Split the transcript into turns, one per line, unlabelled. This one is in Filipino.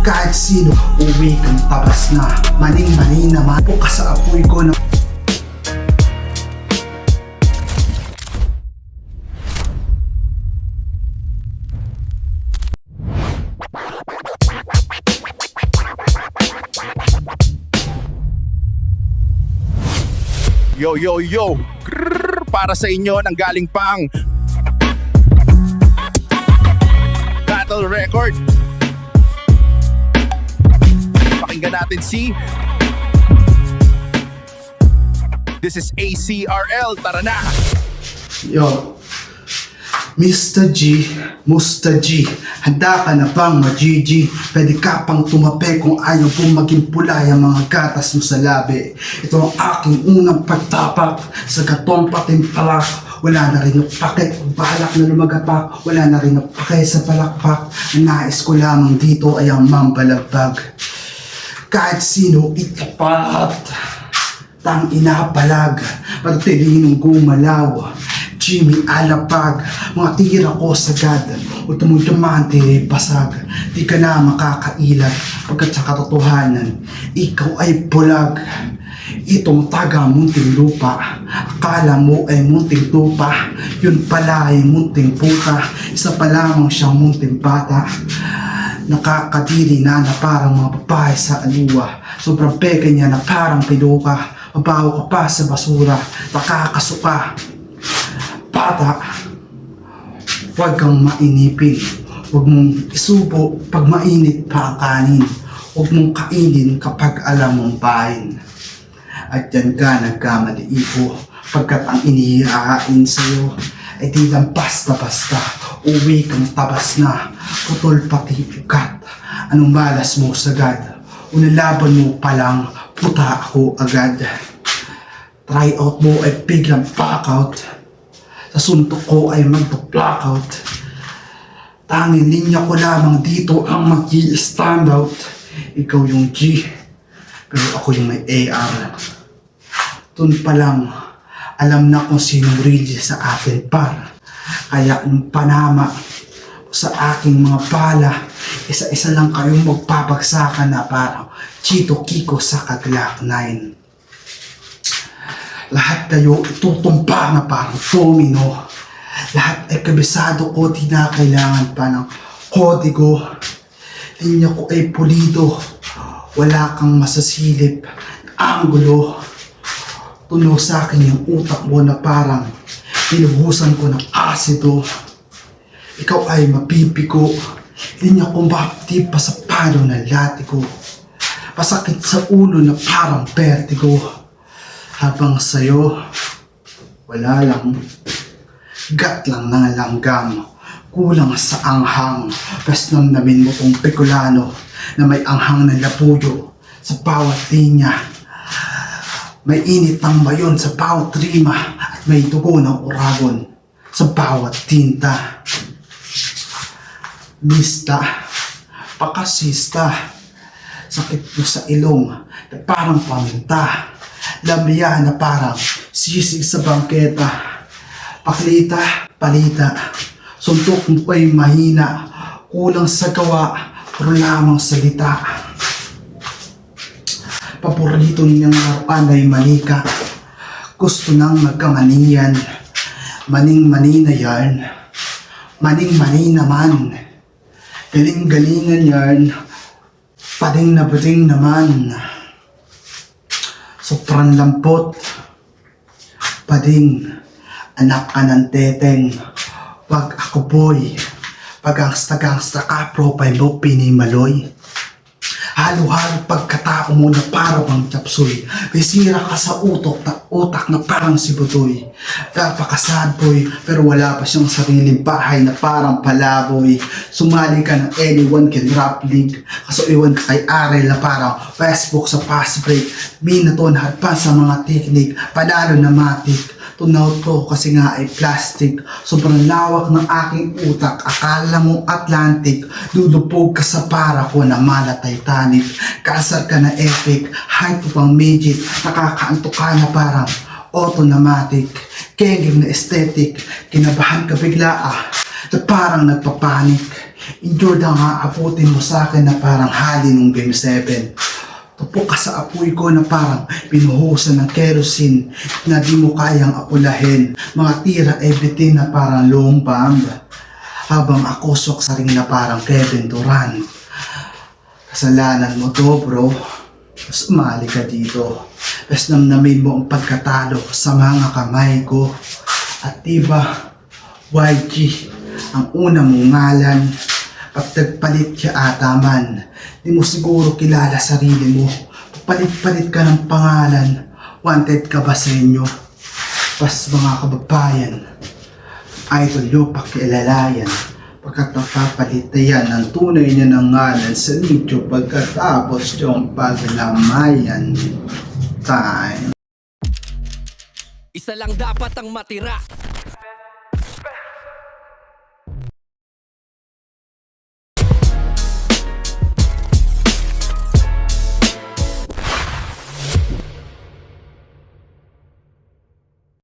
Kahit sino, uwi kang tabas na. Maning-mani naman, bukas sa apoy ko na.
Yo, yo, yo! Grrr, para sa inyo nang galing pang Battle Record. Pakinggan natin si This is ACRL, tara na!
Yo, Mr. G, Musta G, handa ka na bang ma-GG? Pwede ka pang tumape kung ayaw pong maging pula yung mga gatas mo sa labi. Ito ang aking unang pagtapak sa gatong patimpalak. Wala na rin yung pake, balak na lumagapak. Wala na rin yung pake sa palakpak. Ang nais ko lamang dito ay ang mambalagbag. Kahit sino itapat, tang inapalag, pagtilinong gumalaw. Jimmy Alapag, mga tira ko sagad, o tumutyaman basag, di ka na makakailag, pagkat sa katotohanan, ikaw ay bulag. Itong taga munting lupa, akala mo ay munting tupa, yun pala ay munting puta, isa pa lamang siyang munting bata. Nakakadiri na parang mga babae sa aluwa, sobrang peke niya na parang piluka, mabaho ka pa sa basura, nakakasuka. Bata, huwag kang mainipin, huwag mong isubo pag mainit pa ang kanin, huwag mong kainin kapag alam mong pain. At yan ka nagkamali po, pagkat ang inihahain sa'yo ay di lang basta-basta, uwi kang tabas na, putol pati ugat, anong malas mo sagad, unalaban mo palang puta ako agad. Try out mo ay biglang back out, sa suntok ko ay magpa-blackout. Tanging linya ko lamang dito ang mag-i-stand out. Ikaw yung G, pero ako yung may AR. Dun pa lang, alam na kung sinong really sa atin par. Kaya nung panama sa aking mga bala, isa-isa lang kayong magpapagsakan na parang Chito Kiko sa Glock 9. Lahat kayo itutumpa na parang domino. Lahat ay kabisado ko, di na kailangan pa ng kodigo. Linya ko ay pulido, wala kang masasilip na anggulo. Tunog sa akin yung utak mo na parang pinuhusan ko ng asido. Ikaw ay mapipigo, linya kong bapti pa sa palo ng latigo. Pasakit sa ulo na parang vertigo. Habang sa'yo, wala lang, gat lang ng langgam, kulang sa anghang, pes namnamin mo kong pekulano na may anghang ng lapuyo sa bawat linya. May init ng mayon sa bawat rima at may dugo ng uragon sa bawat tinta. Mista, pakasista, sakit mo sa ilong na parang paminta. Lamya na parang sisig sa bangketa. Paklita, palita, suntok mo ay mahina, kulang sa gawa, puro lamang salita. Paborito niyang laruan ay manika, gusto nang magkamaniyan, maning-mani na yarn, maning-mani naman, galing-galingan yarn, pading na bading naman. Sobrang lampot, pading, anak ka ng teteng, wag ako boy, pag-angsta-gangsta ka, profile mo pinimaloy. Halo-halo pagkatao mo na parang ang chapsuy, may sira ka sa utak na parang si Butoy. Napaka-sad boy, pero wala pa siyang sariling bahay na parang palaboy. Sumali ka ng anyone can rap league, kaso iwan ka kay Arel na parang Facebook sa fast break. Minaton pa sa mga teknik, panalo na matik. Tunaw to kasi nga ay plastic. Sobrang lawak ng aking utak, akala mo Atlantic. Dudupog ka sa para ko na mala Titanic. Kasar ka na epic, height ko pang midget. Nakakaanto ka na parang automatic. Kenging na aesthetic, kinabahan ka bigla na parang nagpapanik. Endured ang aabutin mo sa akin na parang hali nung Game 7. Tupok ka sa apoy ko na parang pinuhusan ng kerosene na di mo kayang apulahin. Mga tira everything na parang long bomb. Habang ako soksaring na parang Kevin Durant. Kasalanan mo to, bro. Sumali ka dito. Bes namnamin mo ang pagkatalo sa mga kamay ko. At diba, YG, ang una mong ngalan. Pag nagpalit ka ata man, di mo siguro kilala sarili mo. Palit-palit ka ng pangalan. Wanted ka ba sa inyo? Pas mga kababayan, idol nyo pakialalayan. Pagkat napapalit na yan ang tunay niya ng ngalan sa nicho pagkatapos yung paglamayan. Time.
Isa lang dapat ang matira.